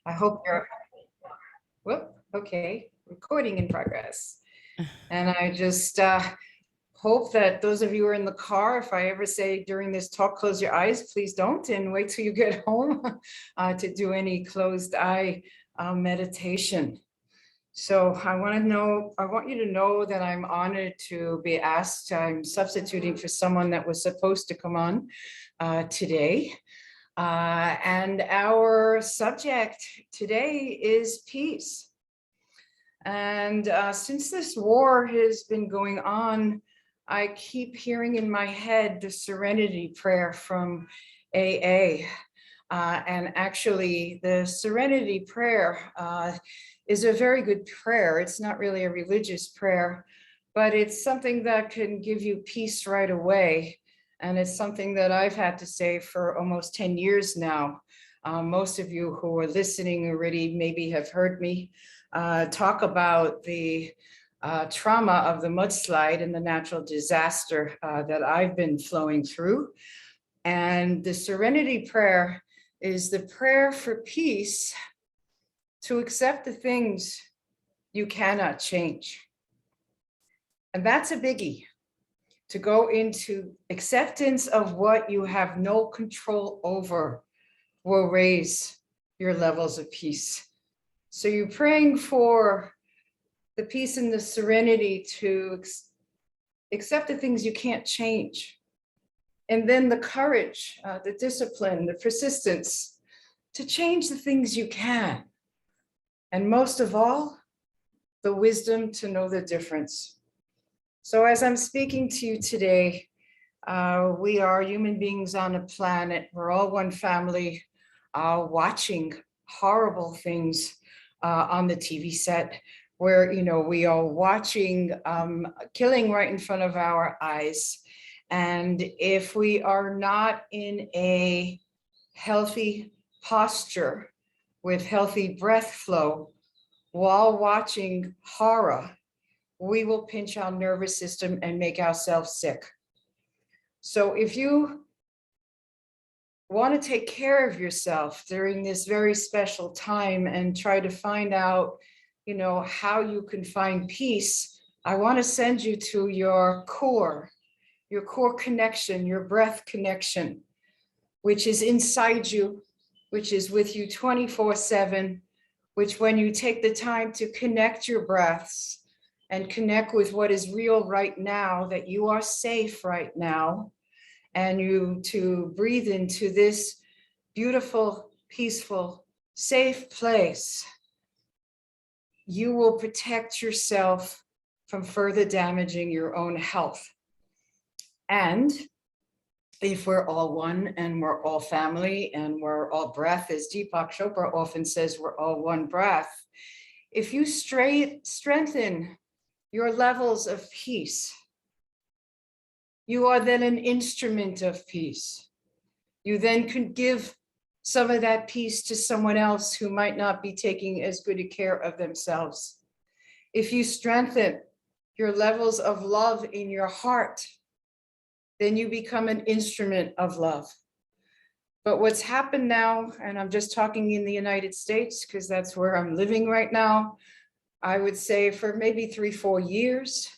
I hope you're, whoop, okay, recording in progress. And I just hope that those of you who are in the car, if I ever say during this talk, close your eyes, please don't, and wait till you get home to do any closed eye meditation. So I want you to know that I'm honored to be asked. I'm substituting for someone that was supposed to come on today. And our subject today is peace. And since this war has been going on, I keep hearing in my head the serenity prayer from AA. And actually, the serenity prayer is a very good prayer. It's not really a religious prayer, but it's something that can give you peace right away. And it's something that I've had to say for almost 10 years now. Most of you who are listening already maybe have heard me talk about the trauma of the mudslide and the natural disaster that I've been flowing through. And the serenity prayer is the prayer for peace, to accept the things you cannot change. And that's a biggie, to go into acceptance of what you have no control over will raise your levels of peace. So you're praying for the peace and the serenity to accept the things you can't change. And then the courage, the discipline, the persistence to change the things you can. And most of all, the wisdom to know the difference. So as I'm speaking to you today, we are human beings on a planet. We're all one family, watching horrible things on the TV set, where we are watching killing right in front of our eyes. And if we are not in a healthy posture with healthy breath flow while watching horror, we will pinch our nervous system and make ourselves sick. So if you want to take care of yourself during this very special time and try to find out, how you can find peace, I want to send you to your core connection, your breath connection, which is inside you, which is with you 24/7, which when you take the time to connect your breaths and connect with what is real right now, that you are safe right now, and you to breathe into this beautiful, peaceful, safe place, you will protect yourself from further damaging your own health. And if we're all one and we're all family and we're all breath, as Deepak Chopra often says, we're all one breath. If you strengthen your levels of peace, you are then an instrument of peace. You then could give some of that peace to someone else who might not be taking as good a care of themselves. If you strengthen your levels of love in your heart, then you become an instrument of love. But what's happened now, and I'm just talking in the United States because that's where I'm living right now, I would say for maybe 3-4 years,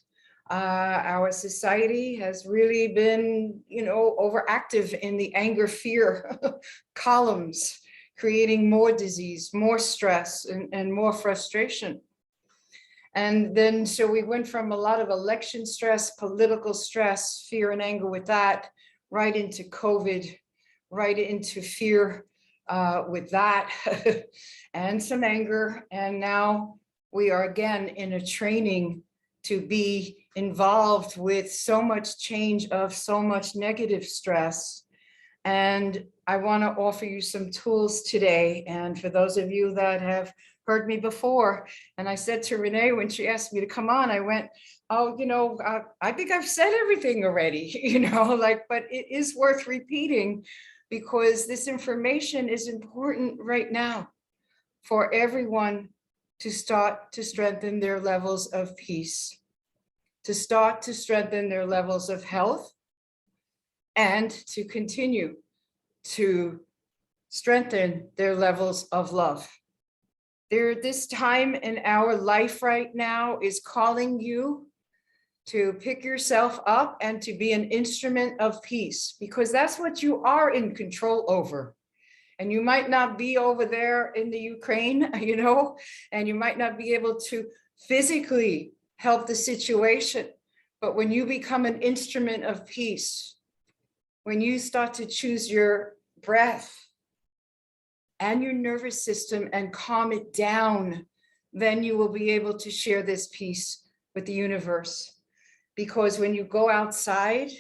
our society has really been, overactive in the anger, fear columns, creating more disease, more stress, and more frustration. And then, so we went from a lot of election stress, political stress, fear and anger with that, right into COVID, right into fear with that, and some anger. And now we are again in a training to be involved with so much change of so much negative stress. And I want to offer you some tools today. And for those of you that have heard me before, and I said to Renee when she asked me to come on, I went, oh, I think I've said everything already, but it is worth repeating because this information is important right now for everyone to start to strengthen their levels of peace, to start to strengthen their levels of health, and to continue to strengthen their levels of love. This time in our life right now is calling you to pick yourself up and to be an instrument of peace, because that's what you are in control over. And you might not be over there in the Ukraine, and you might not be able to physically help the situation. But when you become an instrument of peace, when you start to choose your breath and your nervous system and calm it down, then you will be able to share this peace with the universe. Because when you go outside,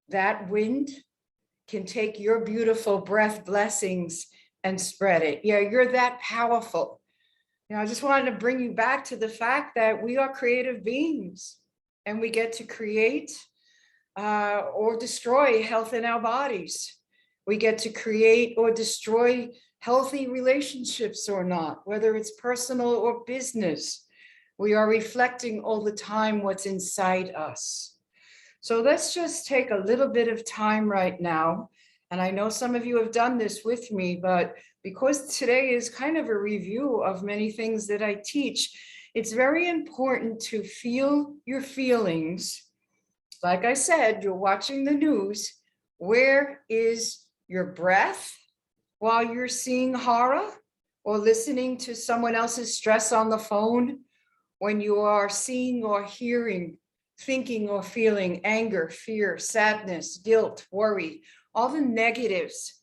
that wind can take your beautiful breath blessings and spread it. Yeah, you're that powerful. I just wanted to bring you back to the fact that we are creative beings and we get to create or destroy health in our bodies. We get to create or destroy healthy relationships or not, whether it's personal or business. We are reflecting all the time what's inside us. So let's just take a little bit of time right now. And I know some of you have done this with me, but because today is kind of a review of many things that I teach, it's very important to feel your feelings. Like I said, you're watching the news. Where is your breath while you're seeing horror or listening to someone else's stress on the phone? When you are seeing or hearing, thinking or feeling anger, fear, sadness, guilt, worry, all the negatives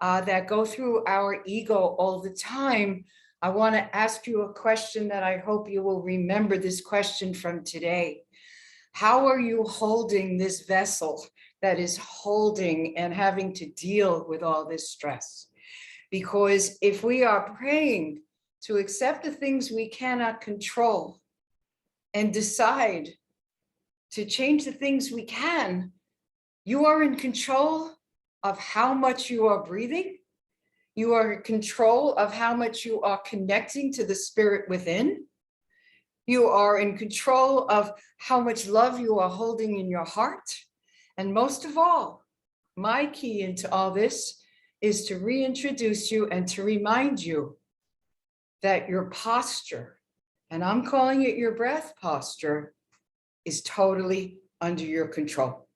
that go through our ego all the time, I want to ask you a question that I hope you will remember this question from today. How are you holding this vessel that is holding and having to deal with all this stress? Because if we are praying to accept the things we cannot control and decide to change the things we can, you are in control of how much you are breathing. You are in control of how much you are connecting to the spirit within. You are in control of how much love you are holding in your heart. And most of all, my key into all this is to reintroduce you and to remind you that your posture, and I'm calling it your breath posture, is totally under your control.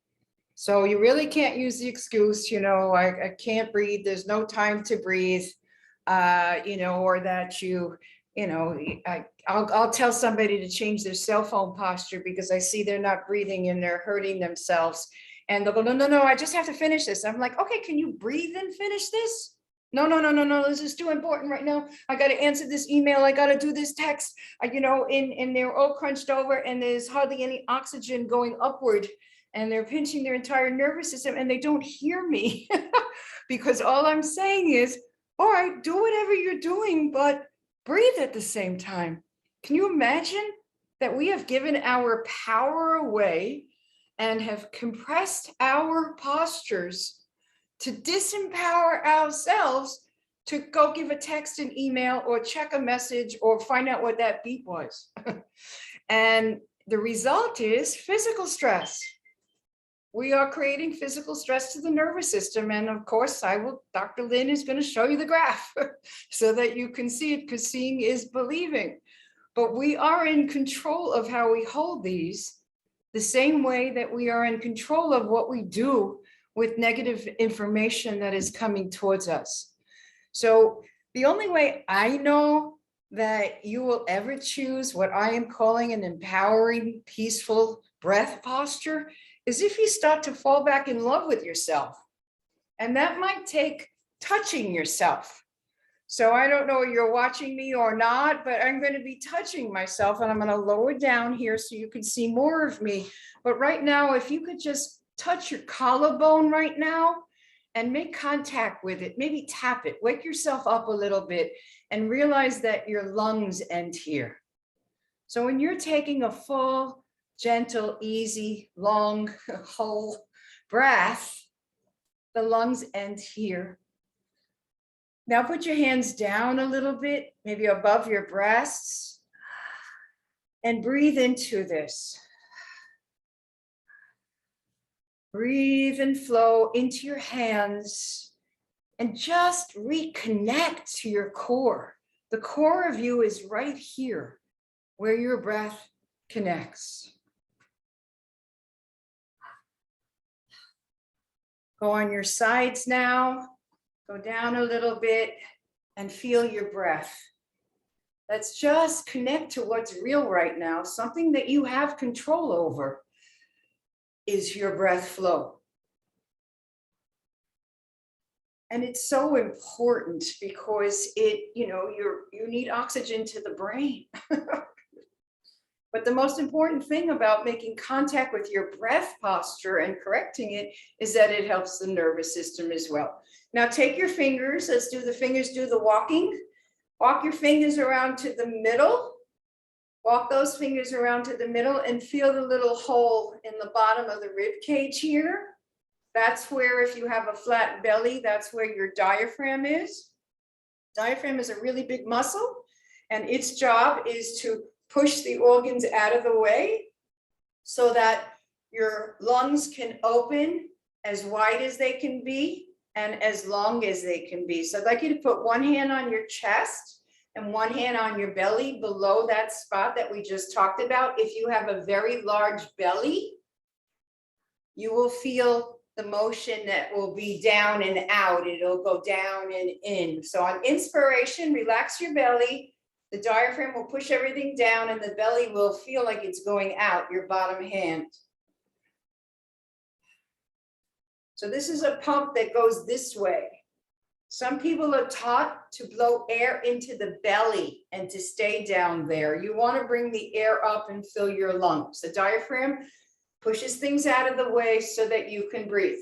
So you really can't use the excuse, I can't breathe, there's no time to breathe, or that I'll tell somebody to change their cell phone posture because I see they're not breathing and they're hurting themselves. And they'll go, no, I just have to finish this. I'm like, okay, can you breathe and finish this? No, this is too important right now. I got to answer this email. I got to do this text, and they're all crunched over and there's hardly any oxygen going upward and they're pinching their entire nervous system and they don't hear me because all I'm saying is, all right, do whatever you're doing, but breathe at the same time. Can you imagine that we have given our power away and have compressed our postures to disempower ourselves to go give a text, an email, or check a message, or find out what that beep was. And the result is physical stress. We are creating physical stress to the nervous system. And of course, Dr. Lynn is going to show you the graph so that you can see it, because seeing is believing. But we are in control of how we hold these, the same way that we are in control of what we do with negative information that is coming towards us. So the only way I know that you will ever choose what I am calling an empowering, peaceful breath posture is if you start to fall back in love with yourself. And that might take touching yourself. So I don't know if you're watching me or not, but I'm going to be touching myself and I'm going to lower down here so you can see more of me. But right now, if you could just touch your collarbone right now and make contact with it, maybe tap it, wake yourself up a little bit and realize that your lungs end here. So when you're taking a full, gentle, easy, long, whole breath, the lungs end here. Now put your hands down a little bit, maybe above your breasts, and breathe into this. Breathe and flow into your hands, and just reconnect to your core. The core of you is right here where your breath connects. Go on your sides now, go down a little bit and feel your breath. Let's just connect to what's real right now. Something that you have control over is your breath flow. And it's so important because you need oxygen to the brain. But the most important thing about making contact with your breath posture and correcting it is that it helps the nervous system as well. Now take your fingers, let's do the fingers, do the walking. Walk your fingers around to the middle. Walk those fingers around to the middle and feel the little hole in the bottom of the rib cage here. That's where, if you have a flat belly, that's where your diaphragm is. Diaphragm is a really big muscle, and its job is to push the organs out of the way so that your lungs can open as wide as they can be and as long as they can be. So I'd like you to put one hand on your chest and one hand on your belly below that spot that we just talked about. If you have a very large belly, you will feel the motion that will be down and out. It'll go down and in. So on inspiration, relax your belly. The diaphragm will push everything down and the belly will feel like it's going out, your bottom hand. So this is a pump that goes this way. Some people are taught to blow air into the belly and to stay down there. You want to bring the air up and fill your lungs. The diaphragm pushes things out of the way so that you can breathe.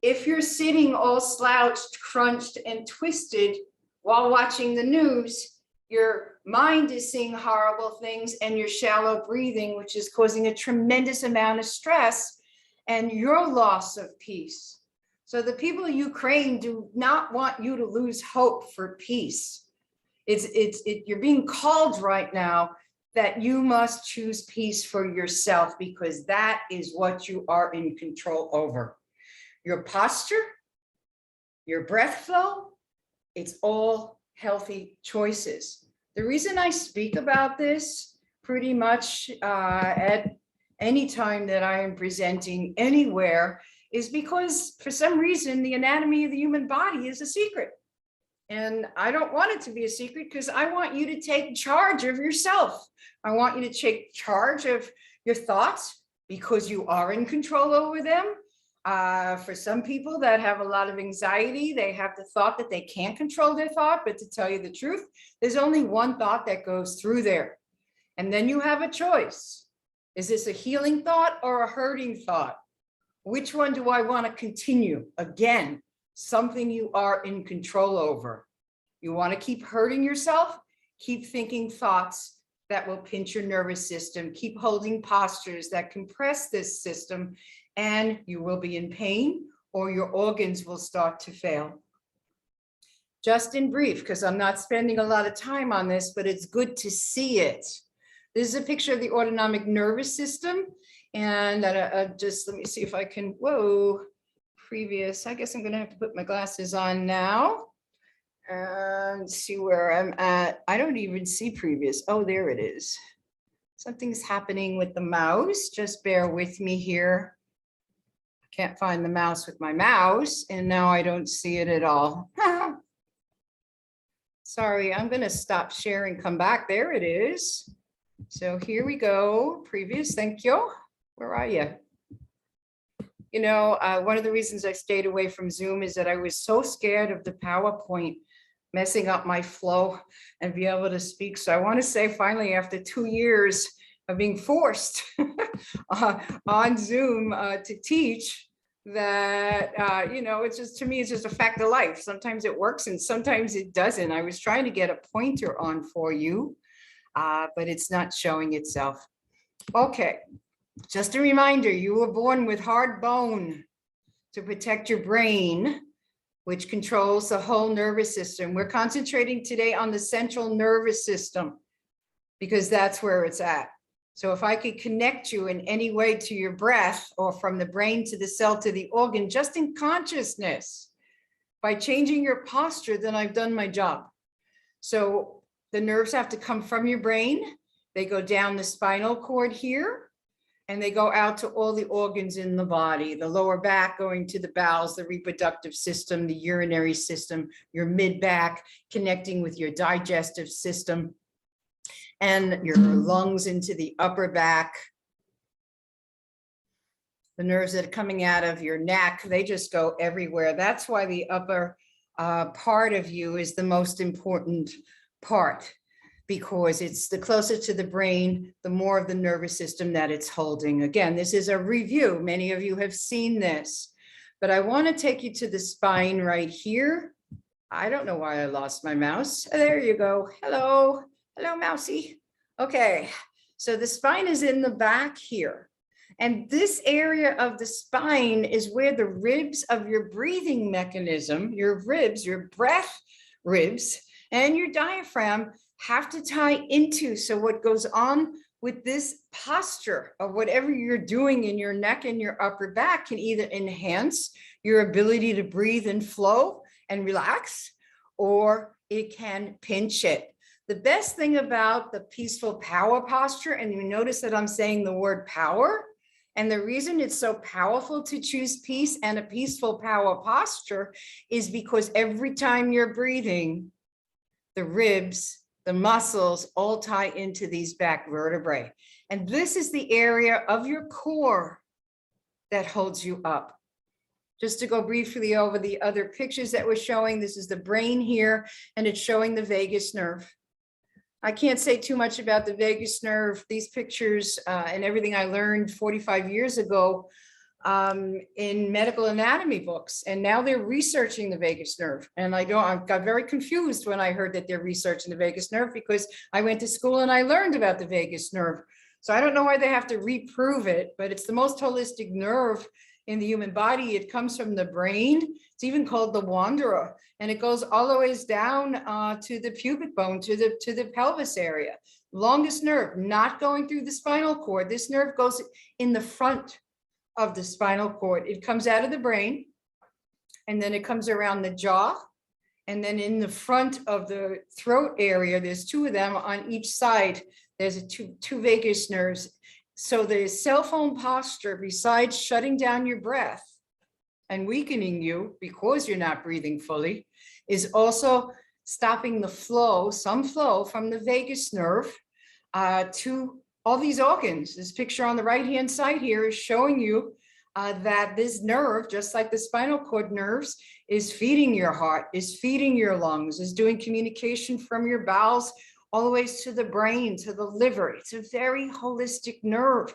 If you're sitting all slouched, crunched, and twisted while watching the news, your mind is seeing horrible things and your shallow breathing, which is causing a tremendous amount of stress and your loss of peace. So the people of Ukraine do not want you to lose hope for peace. You're being called right now that you must choose peace for yourself, because that is what you are in control over. Your posture, your breath flow, it's all healthy choices. The reason I speak about this pretty much at any time that I am presenting anywhere is because for some reason the anatomy of the human body is a secret. And I don't want it to be a secret because I want you to take charge of yourself. I want you to take charge of your thoughts because you are in control over them. For some people that have a lot of anxiety, they have the thought that they can't control their thought, but to tell you the truth, there's only one thought that goes through there. And then you have a choice. Is this a healing thought or a hurting thought? Which one do I want to continue? Again, something you are in control over. You want to keep hurting yourself? Keep thinking thoughts that will pinch your nervous system. Keep holding postures that compress this system, and you will be in pain or your organs will start to fail. Just in brief, because I'm not spending a lot of time on this, but it's good to see it. This is a picture of the autonomic nervous system. And just let me see if I can, previous. I guess I'm going to have to put my glasses on now and see where I'm at. I don't even see previous. Oh, there it is. Something's happening with the mouse. Just bear with me here. I can't find the mouse with my mouse, and now I don't see it at all. Sorry, I'm going to stop sharing, come back. There it is. So here we go. Previous, thank you. Where are you? You know, one of the reasons I stayed away from Zoom is that I was so scared of the PowerPoint messing up my flow and be able to speak. So I want to say finally, after 2 years of being forced on Zoom to teach, that, it's just, to me, it's just a fact of life. Sometimes it works and sometimes it doesn't. I was trying to get a pointer on for you, but it's not showing itself. Okay. Just a reminder, you were born with hard bone to protect your brain, which controls the whole nervous system. We're concentrating today on the central nervous system because that's where it's at. So if I could connect you in any way to your breath or from the brain to the cell to the organ, just in consciousness, if by changing your posture, then I've done my job. So the nerves have to come from your brain. They go down the spinal cord here, and they go out to all the organs in the body, the lower back going to the bowels, the reproductive system, the urinary system, your mid back connecting with your digestive system, and your lungs into the upper back. The nerves that are coming out of your neck, they just go everywhere. That's why the upper part of you is the most important part, because it's the closer to the brain, the more of the nervous system that it's holding. Again, this is a review. Many of you have seen this, but I want to take you to the spine right here. I don't know why I lost my mouse. There you go. Hello. Hello, Mousy. Okay, so the spine is in the back here. And this area of the spine is where the ribs of your breathing mechanism, your ribs, your breath ribs, and your diaphragm have to tie into. So what goes on with this posture of whatever you're doing in your neck and your upper back can either enhance your ability to breathe and flow and relax, or it can pinch it. The best thing about the peaceful power posture, and you notice that I'm saying the word power, and the reason it's so powerful to choose peace and a peaceful power posture is because every time you're breathing, the ribs, the muscles all tie into these back vertebrae. And this is the area of your core that holds you up. Just to go briefly over the other pictures that we're showing, this is the brain here, and it's showing the vagus nerve. I can't say too much about the vagus nerve. These pictures and everything I learned 45 years ago in medical anatomy books, and now they're researching the vagus nerve. And I got very confused when I heard that they're researching the vagus nerve, because I went to school and I learned about the vagus nerve. So I don't know why they have to reprove it, but it's the most holistic nerve in the human body. It comes from the brain. It's even called the wanderer, and it goes all the ways down to the pubic bone, to the pelvis area. Longest nerve, not going through the spinal cord. This nerve goes in the front of the spinal cord. It comes out of the brain, and then it comes around the jaw, and then in the front of the throat area, there's two of them on each side. There's two vagus nerves. So the cell phone posture, besides shutting down your breath and weakening you because you're not breathing fully, is also stopping the flow, some flow from the vagus nerve to all these organs. This picture on the right-hand side here is showing you that this nerve, just like the spinal cord nerves, is feeding your heart, is feeding your lungs, is doing communication from your bowels all the way to the brain, to the liver. It's a very holistic nerve.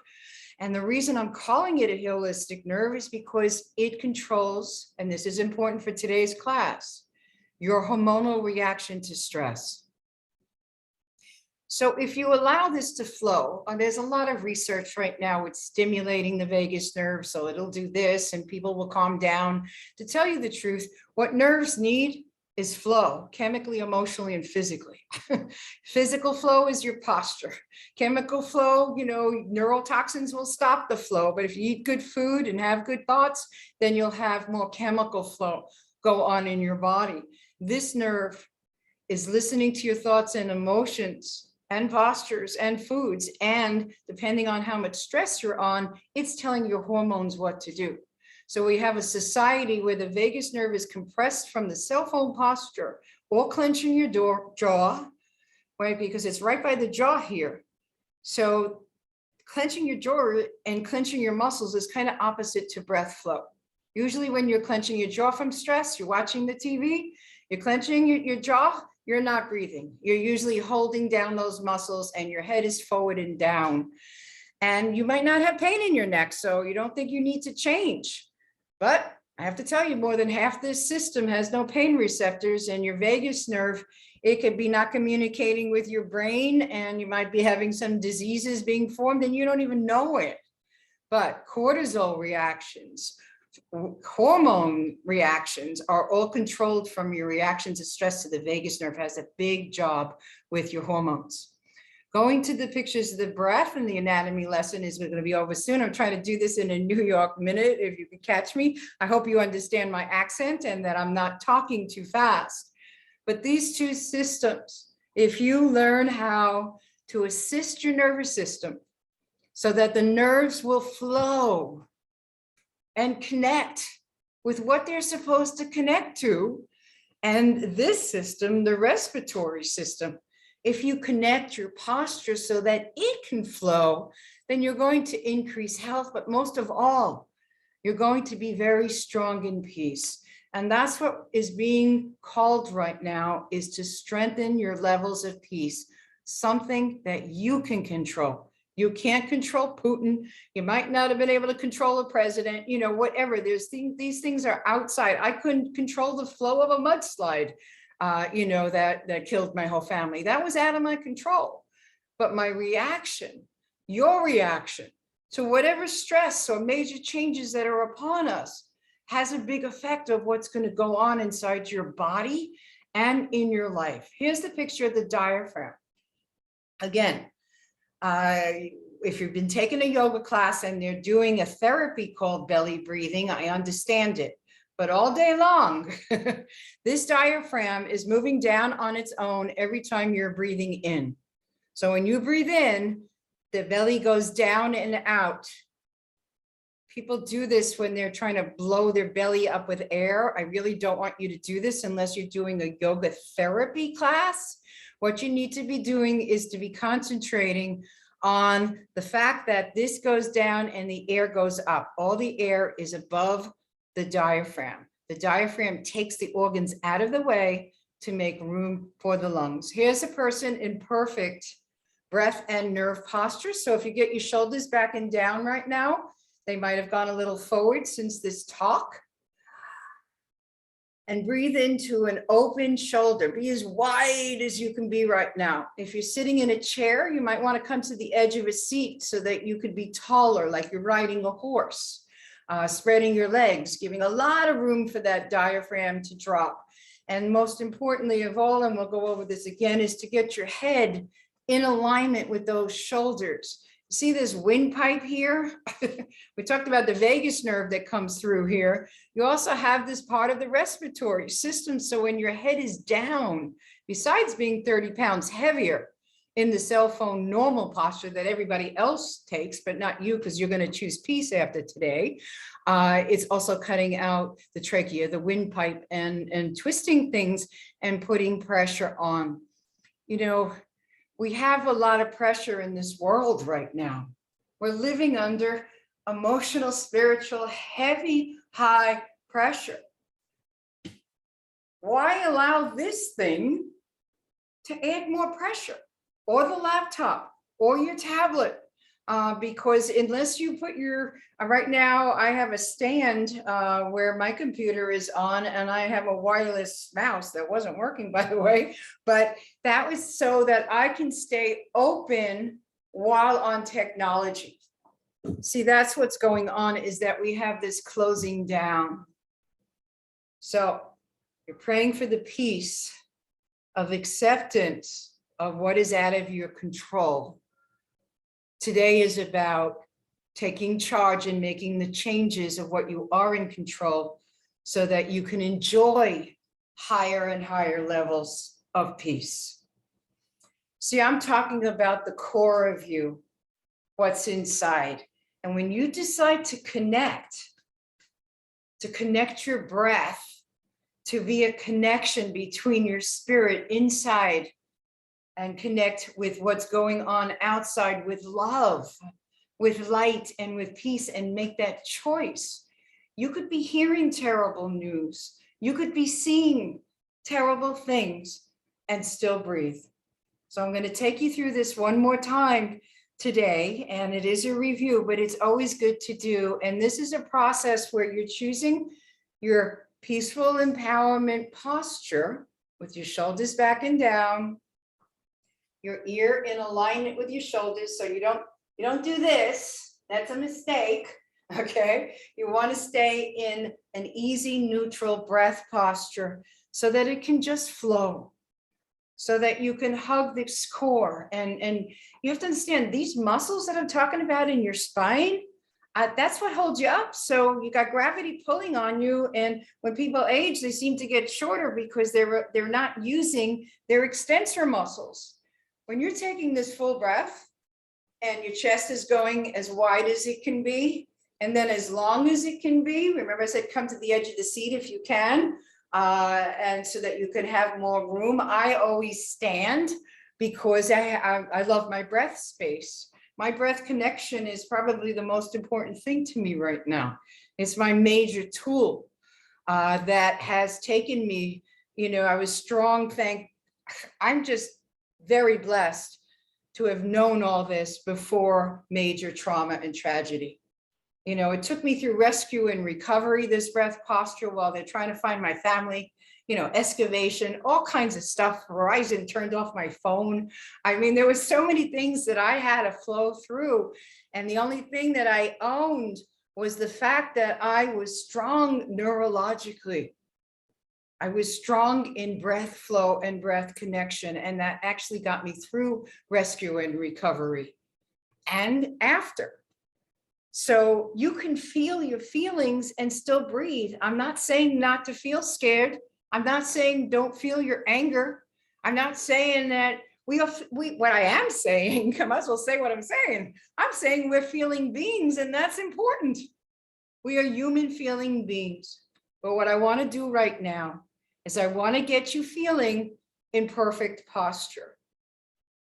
And the reason I'm calling it a holistic nerve is because it controls, and this is important for today's class, your hormonal reaction to stress. So if you allow this to flow, there's a lot of research right now with stimulating the vagus nerve, so it'll do this and people will calm down. To tell you the truth, what nerves need is flow, chemically, emotionally, and physically. Physical flow is your posture. Chemical flow, neurotoxins will stop the flow, but if you eat good food and have good thoughts, then you'll have more chemical flow go on in your body. This nerve is listening to your thoughts and emotions and postures and foods, and depending on how much stress you're on, it's telling your hormones what to do. So we have a society where the vagus nerve is compressed from the cell phone posture, or clenching your jaw, right? Because it's right by the jaw here. So clenching your jaw and clenching your muscles is kind of opposite to breath flow. Usually when you're clenching your jaw from stress, you're watching the TV, you're clenching your jaw, you're not breathing. You're usually holding down those muscles and your head is forward and down. And you might not have pain in your neck, so you don't think you need to change. But I have to tell you, more than half this system has no pain receptors, and your vagus nerve, it could be not communicating with your brain, and you might be having some diseases being formed and you don't even know it. But cortisol reactions, hormone reactions are all controlled from your reaction to stress. To the vagus nerve has a big job with your hormones. Going to the pictures of the breath, and the anatomy lesson is going to be over soon. I'm trying to do this in a New York minute, if you can catch me. I hope you understand my accent and that I'm not talking too fast. But these two systems, if you learn how to assist your nervous system so that the nerves will flow and connect with what they're supposed to connect to, and this system, the respiratory system, if you connect your posture so that it can flow, then you're going to increase health. But most of all, you're going to be very strong in peace. And that's what is being called right now, is to strengthen your levels of peace, something that you can control. You can't control Putin. You might not have been able to control a president, you know, whatever. These things are outside. I couldn't control the flow of a mudslide. You know, that killed my whole family. That was out of my control. But my reaction, your reaction to whatever stress or major changes that are upon us has a big effect of what's going to go on inside your body and in your life. Here's the picture of the diaphragm. Again, if you've been taking a yoga class and they're doing a therapy called belly breathing, I understand it. But all day long, this diaphragm is moving down on its own every time you're breathing in. So when you breathe in, the belly goes down and out. People do this when they're trying to blow their belly up with air. I really don't want you to do this unless you're doing a yoga therapy class. What you need to be doing is to be concentrating on the fact that this goes down and the air goes up. All the air is above the diaphragm. The diaphragm takes the organs out of the way to make room for the lungs. Here's a person in perfect breath and nerve posture. So if you get your shoulders back and down right now, they might have gone a little forward since this talk. And breathe into an open shoulder. Be as wide as you can be right now. If you're sitting in a chair, you might want to come to the edge of a seat so that you could be taller, like you're riding a horse. Spreading your legs, giving a lot of room for that diaphragm to drop. And most importantly of all, and we'll go over this again, is to get your head in alignment with those shoulders. See this windpipe here? We talked about the vagus nerve that comes through here. You also have this part of the respiratory system. So when your head is down, besides being 30 pounds heavier in the cell phone normal posture that everybody else takes, but not you, because you're going to choose peace after today. It's also cutting out the trachea, the windpipe, and twisting things and putting pressure on. You know, we have a lot of pressure in this world right now. We're living under emotional, spiritual, heavy, high pressure. Why allow this thing to add more pressure? Or the laptop, or your tablet, because unless you put your, right now I have a stand where my computer is on, and I have a wireless mouse that wasn't working, by the way, but that was so that I can stay open while on technology. See, that's what's going on, is that we have this closing down. So you're praying for the peace of acceptance of what is out of your control. Today is about taking charge and making the changes of what you are in control so that you can enjoy higher and higher levels of peace. See, I'm talking about the core of you, what's inside. And when you decide to connect your breath to be a connection between your spirit inside and connect with what's going on outside with love, with light, and with peace, and make that choice. You could be hearing terrible news. You could be seeing terrible things and still breathe. So I'm going to take you through this one more time today, and it is a review, but it's always good to do. And this is a process where you're choosing your peaceful empowerment posture with your shoulders back and down, your ear in alignment with your shoulders, so you don't do this. That's a mistake. Okay, you want to stay in an easy, neutral breath posture so that it can just flow. so that you can hug this core. And you have to understand these muscles that I'm talking about in your spine, that's what holds you up. So you got gravity pulling on you. And when people age, they seem to get shorter because they're not using their extensor muscles. When you're taking this full breath and your chest is going as wide as it can be, and then as long as it can be, remember I said, come to the edge of the seat if you can, and so that you can have more room. I always stand because I love my breath space. My breath connection is probably the most important thing to me right now. It's my major tool that has taken me, I was strong, I'm just very blessed to have known all this before major trauma and tragedy. It took me through rescue and recovery, this breath posture, while they're trying to find my family, excavation, all kinds of stuff. Verizon turned off my phone. I mean, there was so many things that I had to flow through. And the only thing that I owned was the fact that I was strong neurologically. I was strong in breath flow and breath connection. And that actually got me through rescue and recovery and after. So you can feel your feelings and still breathe. I'm not saying not to feel scared. I'm not saying don't feel your anger. I'm not saying that what I am saying, I might as well say what I'm saying. I'm saying we're feeling beings, and that's important. We are human feeling beings. But what I want to do right now is I want to get you feeling in perfect posture.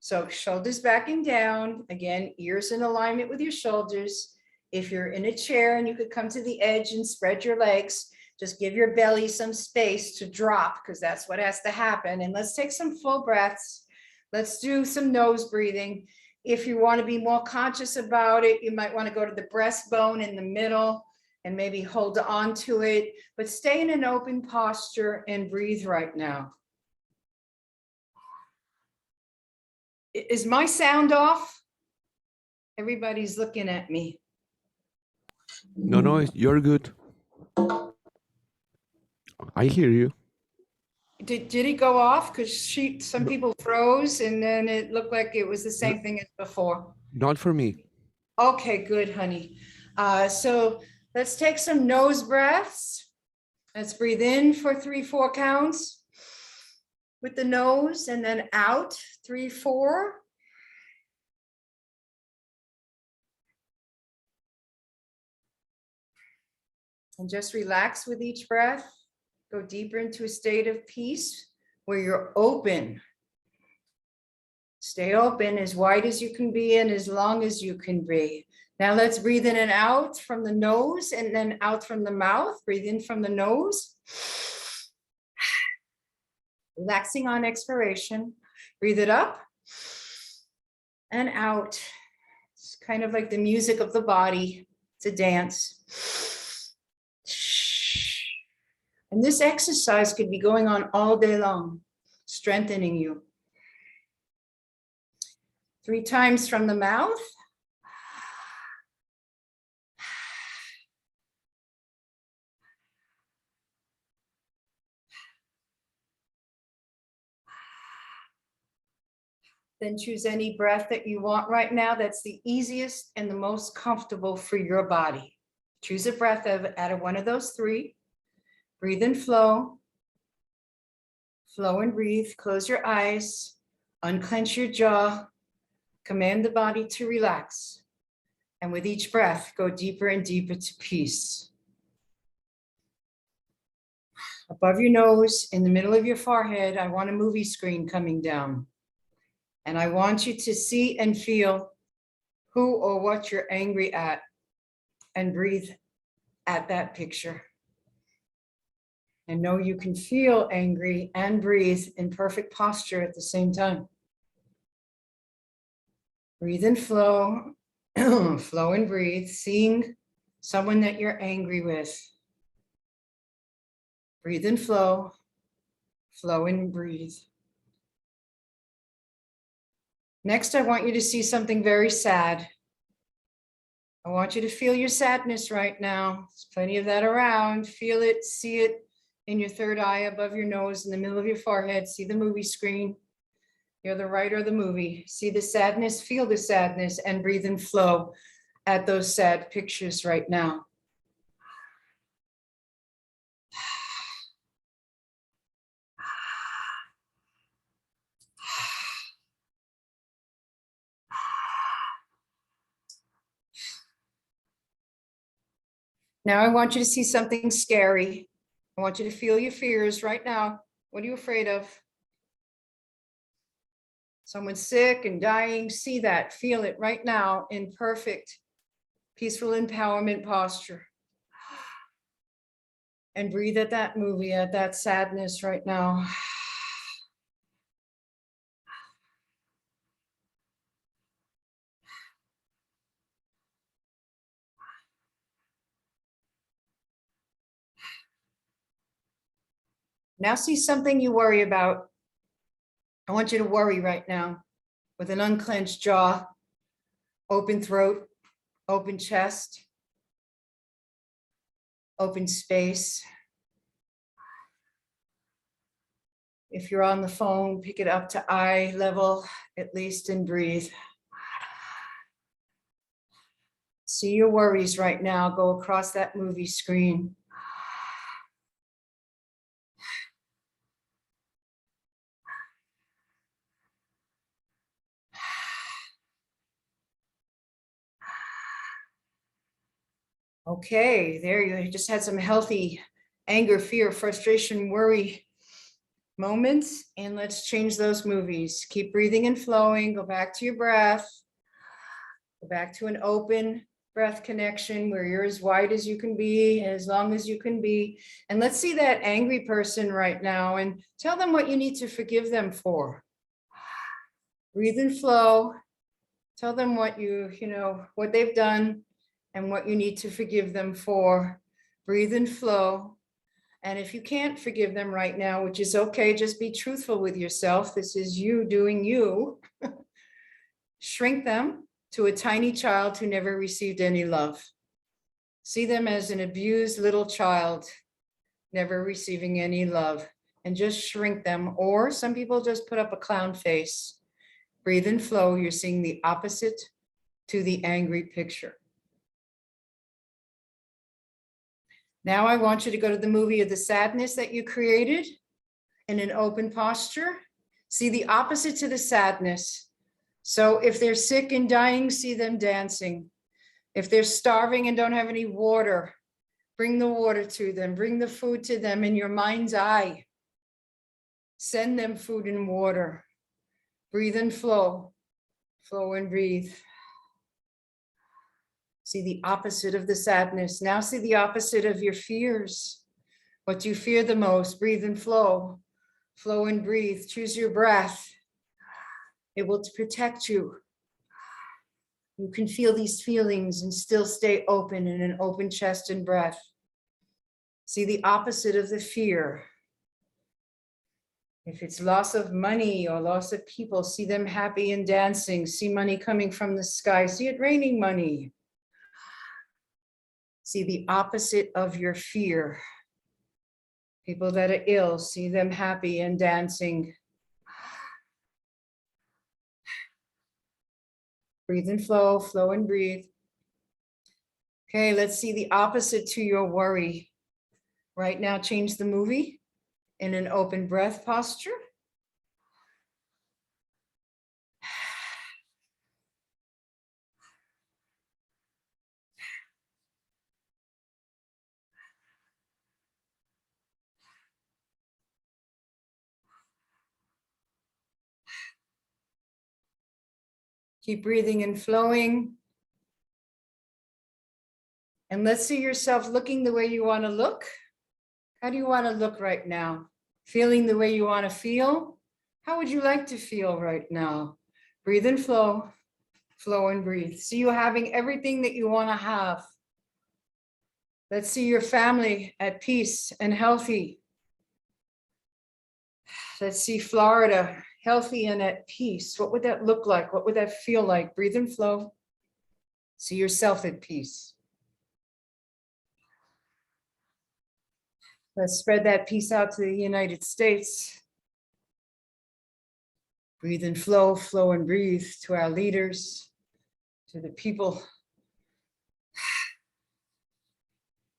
So shoulders backing down, again, ears in alignment with your shoulders. If you're in a chair and you could come to the edge and spread your legs, just give your belly some space to drop, because that's what has to happen. And let's take some full breaths. Let's do some nose breathing. If you want to be more conscious about it, you might want to go to the breastbone in the middle and maybe hold on to it, but stay in an open posture and breathe right now. Is my sound off? Everybody's looking at me. No, you're good. I hear you. Did it go off? Because some people froze and then it looked like it was the same thing as before. Not for me. Okay, good, honey. So let's take some nose breaths. Let's breathe in for 3-4 counts with the nose, and then out 3-4. And just relax with each breath. Go deeper into a state of peace where you're open. Stay open as wide as you can be and as long as you can be. Now let's breathe in and out from the nose and then out from the mouth. Breathe in from the nose. Relaxing on expiration. Breathe it up and out. It's kind of like the music of the body. It's a dance. And this exercise could be going on all day long, strengthening you. 3 times from the mouth. Then choose any breath that you want right now. That's the easiest and the most comfortable for your body. Choose a breath out of one of those 3. Breathe and flow. Flow and breathe. Close your eyes. Unclench your jaw. Command the body to relax. And with each breath, go deeper and deeper to peace. Above your nose, in the middle of your forehead, I want a movie screen coming down. And I want you to see and feel who or what you're angry at, and breathe at that picture. And know you can feel angry and breathe in perfect posture at the same time. Breathe and flow, flow and breathe, seeing someone that you're angry with. Breathe and flow, flow and breathe. Next, I want you to see something very sad. I want you to feel your sadness right now. There's plenty of that around. Feel it, see it in your third eye above your nose, in the middle of your forehead. See the movie screen. You're the writer of the movie. See the sadness, feel the sadness, and breathe and flow at those sad pictures right now. Now I want you to see something scary. I want you to feel your fears right now. What are you afraid of? Someone sick and dying. See that, feel it right now in perfect, peaceful empowerment posture. And breathe at that movie, at that sadness right now. Now see something you worry about. I want you to worry right now with an unclenched jaw, open throat, open chest, open space. If you're on the phone, pick it up to eye level, at least, and breathe. See your worries right now go across that movie screen. Okay, there you just had some healthy anger, fear, frustration, worry moments, and let's change those movies. Keep breathing and flowing. Go back to your breath. Go back to an open breath connection where you're as wide as you can be, as long as you can be. And let's see that angry person right now and tell them what you need to forgive them for. Breathe and flow. Tell them what what they've done and what you need to forgive them for. Breathe and flow. And if you can't forgive them right now, which is okay, just be truthful with yourself. This is you doing you. Shrink them to a tiny child who never received any love. See them as an abused little child, never receiving any love, and just shrink them. Or some people just put up a clown face. Breathe and flow. You're seeing the opposite to the angry picture. Now I want you to go to the movie of the sadness that you created in an open posture. See the opposite to the sadness. So if they're sick and dying, see them dancing. If they're starving and don't have any water, bring the water to them, bring the food to them in your mind's eye. Send them food and water. Breathe and flow, flow and breathe. See the opposite of the sadness. Now see the opposite of your fears. What do you fear the most? Breathe and flow, flow and breathe. Choose your breath. It will protect you. You can feel these feelings and still stay open in an open chest and breath. See the opposite of the fear. If it's loss of money or loss of people, see them happy and dancing. See money coming from the sky. See it raining money. See the opposite of your fear. People that are ill, see them happy and dancing. Breathe and flow, flow and breathe. Okay, let's see the opposite to your worry. Right now, change the movie in an open breath posture. Keep breathing and flowing. And let's see yourself looking the way you want to look. How do you want to look right now? Feeling the way you want to feel? How would you like to feel right now? Breathe and flow, flow and breathe. See you having everything that you want to have. Let's see your family at peace and healthy. Let's see Florida healthy and at peace. What would that look like? What would that feel like? Breathe and flow. See yourself at peace. Let's spread that peace out to the United States. Breathe and flow, flow and breathe to our leaders, to the people.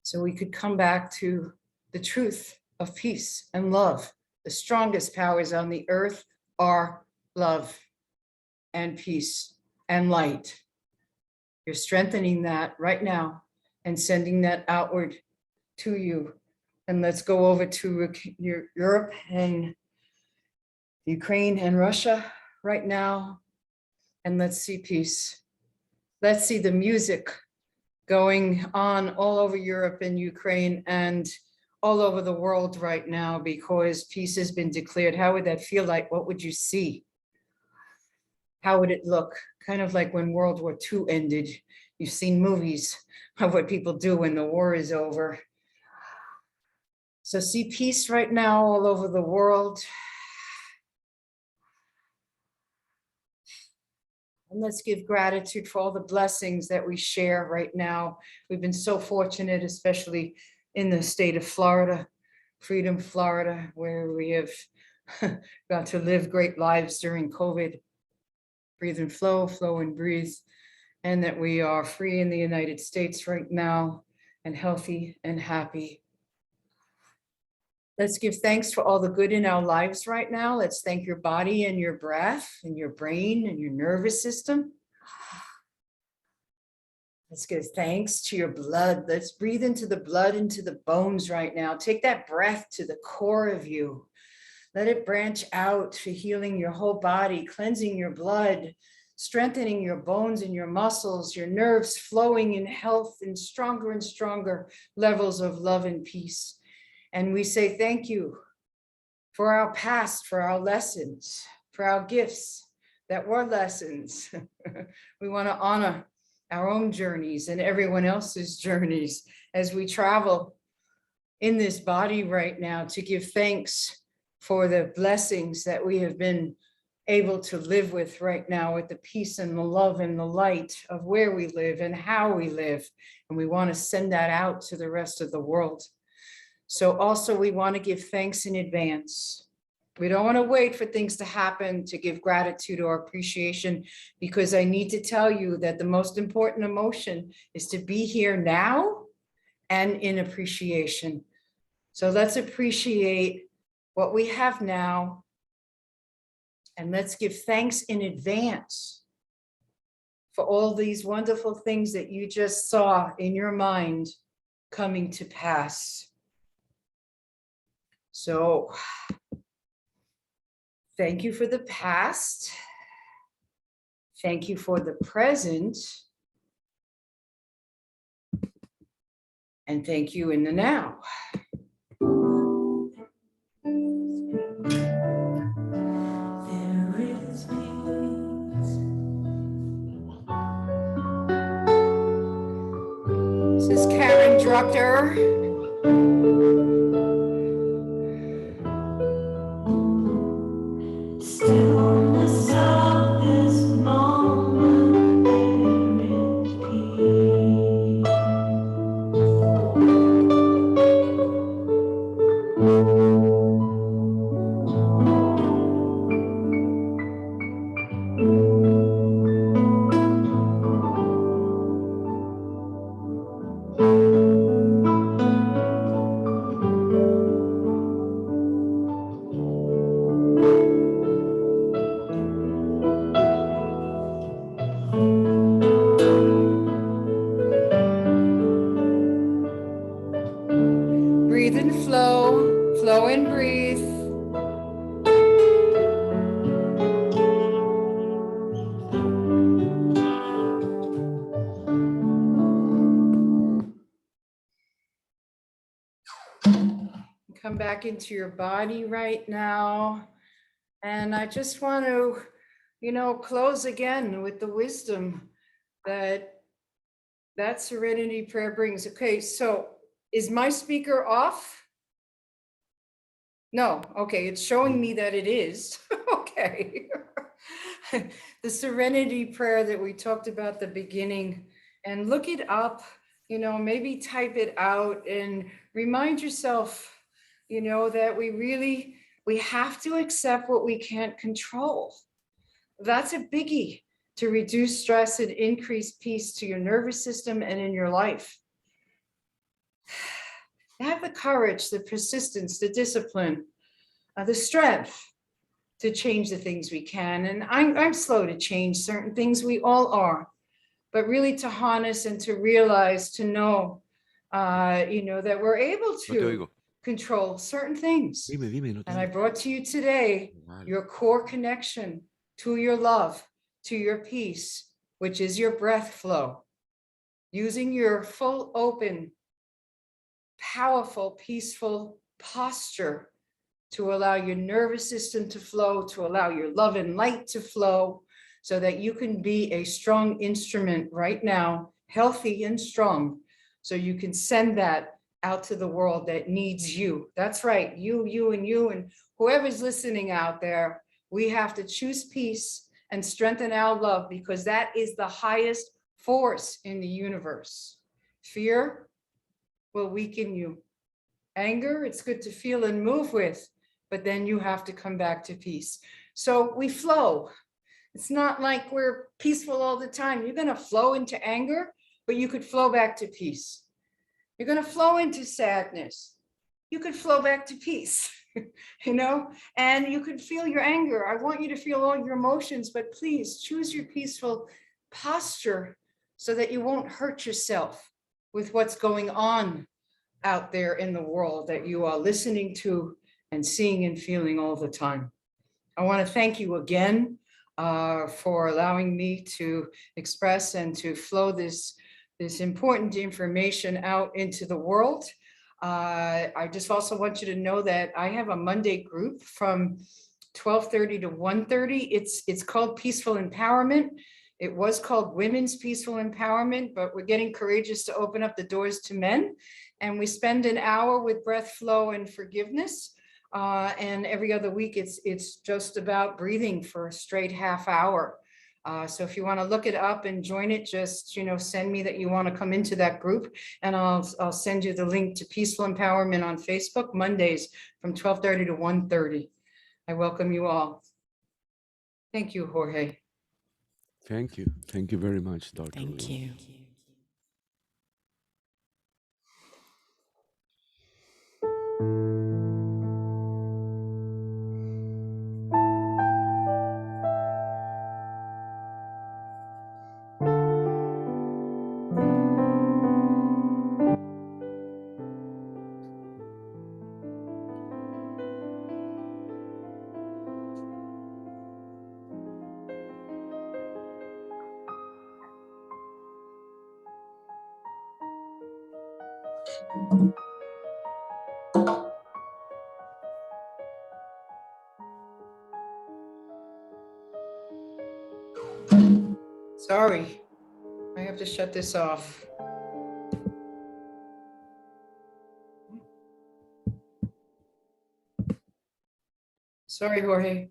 So we could come back to the truth of peace and love. The strongest powers on the earth are love and peace and light. You're strengthening that right now and sending that outward to you. And let's go over to Europe and Ukraine and Russia right now. And let's see peace. Let's see the music going on all over Europe and Ukraine and all over the world right now, because peace has been declared. How would that feel like? What would you see? How would it look? Kind of like when World War II ended. You've seen movies of what people do when the war is over. So see peace right now all over the world. And let's give gratitude for all the blessings that we share right now. We've been so fortunate, especially in the state of Florida, Freedom, Florida, where we have got to live great lives during COVID. Breathe and flow, flow and breathe. And that we are free in the United States right now and healthy and happy. Let's give thanks for all the good in our lives right now. Let's thank your body and your breath and your brain and your nervous system. Let's give thanks to your blood. Let's breathe into the blood, into the bones right now. Take that breath to the core of you. Let it branch out to healing your whole body, cleansing your blood, strengthening your bones and your muscles, your nerves flowing in health and stronger levels of love and peace. And we say thank you for our past, for our lessons, for our gifts that were lessons. We want to honor our own journeys and everyone else's journeys as we travel in this body right now, to give thanks for the blessings that we have been able to live with right now, with the peace and the love and the light of where we live and how we live. And we want to send that out to the rest of the world. So also we want to give thanks in advance. We don't want to wait for things to happen to give gratitude or appreciation, because I need to tell you that the most important emotion is to be here now and in appreciation. So let's appreciate what we have now, and let's give thanks in advance for all these wonderful things that you just saw in your mind coming to pass. So thank you for the past. Thank you for the present. And thank you in the now. There is peace. This is Karen Drucker. Stillness of this moment, there is peace. Breathe and flow, flow and breathe. Come back into your body right now. And I just want to, close again with the wisdom that serenity prayer brings. Okay, so is my speaker off? No, okay, it's showing me that it is. Okay. The serenity prayer that we talked about at the beginning, and look it up, maybe type it out and remind yourself, that we have to accept what we can't control. That's a biggie to reduce stress and increase peace to your nervous system and in your life. Have the courage, the persistence, the discipline, the strength to change the things we can. And I'm slow to change certain things. We all are. But really to harness and to realize, to know, that we're able No te to oigo. control certain things. Dime, no te And I oigo. brought to you today Vale. your core connection to your love, to your peace, which is your breath flow. Using your full, open, powerful, peaceful posture to allow your nervous system to flow, to allow your love and light to flow, so that you can be a strong instrument right now, healthy and strong, so you can send that out to the world that needs you. That's right, you, and whoever's listening out there. We have to choose peace and strengthen our love, because that is the highest force in the universe. Fear will weaken you. Anger, it's good to feel and move with, but then you have to come back to peace. So we flow. It's not like we're peaceful all the time. You're going to flow into anger, but you could flow back to peace. You're going to flow into sadness. You could flow back to peace, and you could feel your anger. I want you to feel all your emotions, but please choose your peaceful posture so that you won't hurt yourself with what's going on out there in the world that you are listening to and seeing and feeling all the time. I want to thank you again for allowing me to express and to flow this important information out into the world. I just also want you to know that I have a Monday group from 12:30 to 1:30. It's called Peaceful Empowerment. It was called Women's Peaceful Empowerment, but we're getting courageous to open up the doors to men. And we spend an hour with breath flow and forgiveness. And every other week, it's just about breathing for a straight half hour. So if you want to look it up and join it, just send me that you want to come into that group, and I'll send you the link to Peaceful Empowerment on Facebook Mondays from 12:30 to 1:30. I welcome you all. Thank you, Jorge. Thank you. Thank you very much, Dr. Thank Lynn. you. Sorry, I have to shut this off. Sorry, Jorge.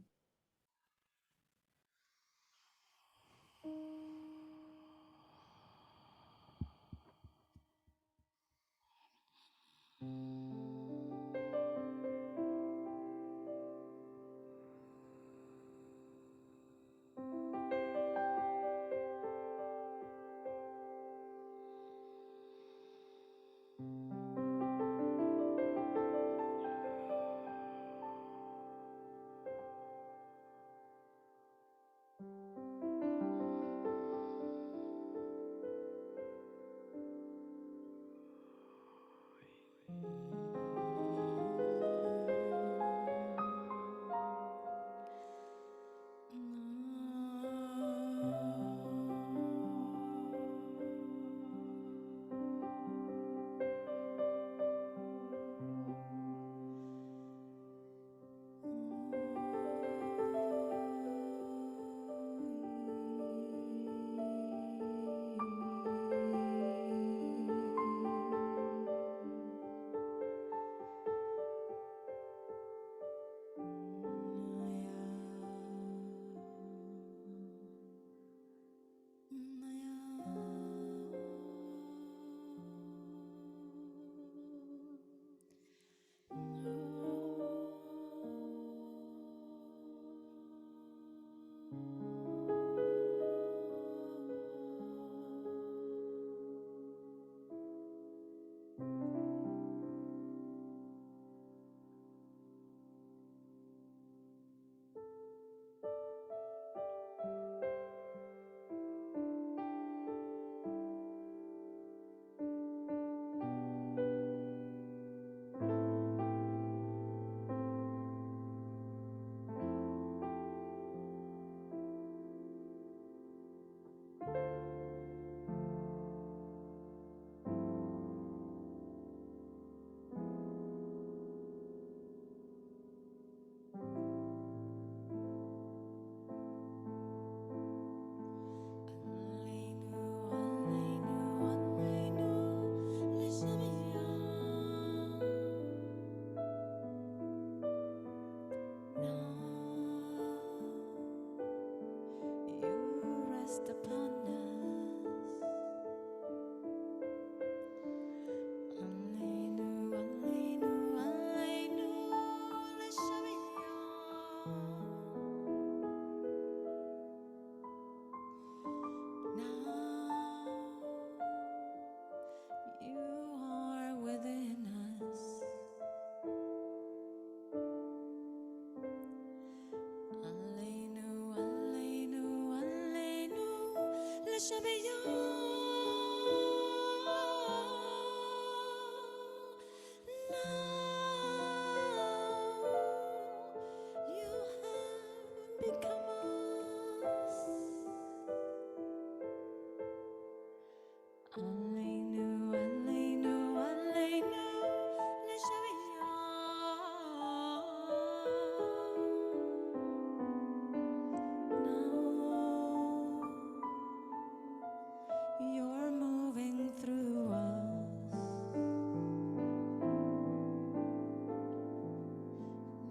You're moving through us.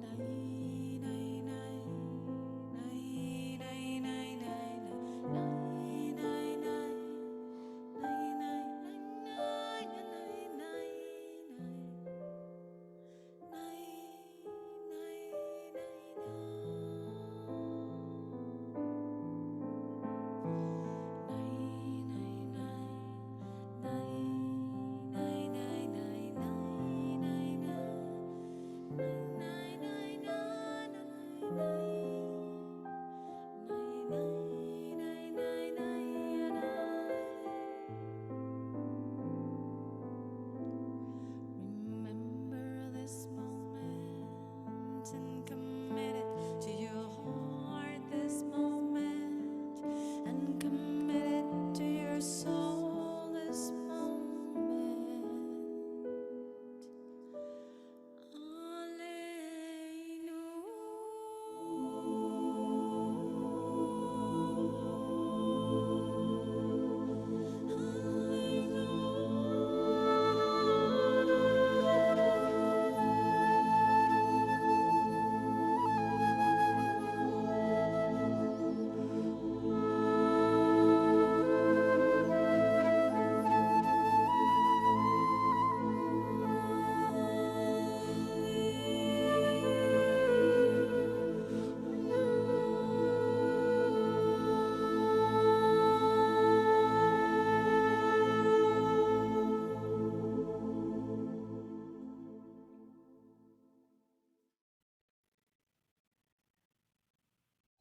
Nay, nay, nay, nay, nay, nay, nay, nay, nay, nay, nay, nay, nay, remember this moment and commit it to your heart this moment and commit it to your soul this moment.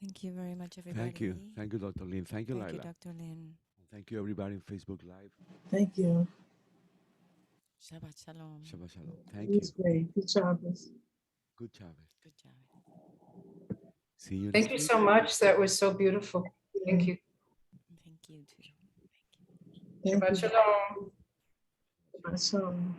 Thank you very much, everybody. Thank you. Thank you, Dr. Lynn. Thank you, Thank you, Laila. Dr. Lynn. Thank you, everybody in Facebook Live. Thank you. Shabbat shalom. Shabbat shalom. It Thank you. was great. Good job. Good job. Good job. See you Thank next you week. so much. That was so beautiful. Thank you. Thank you too. Thank Shabbat you. shalom. Shalom.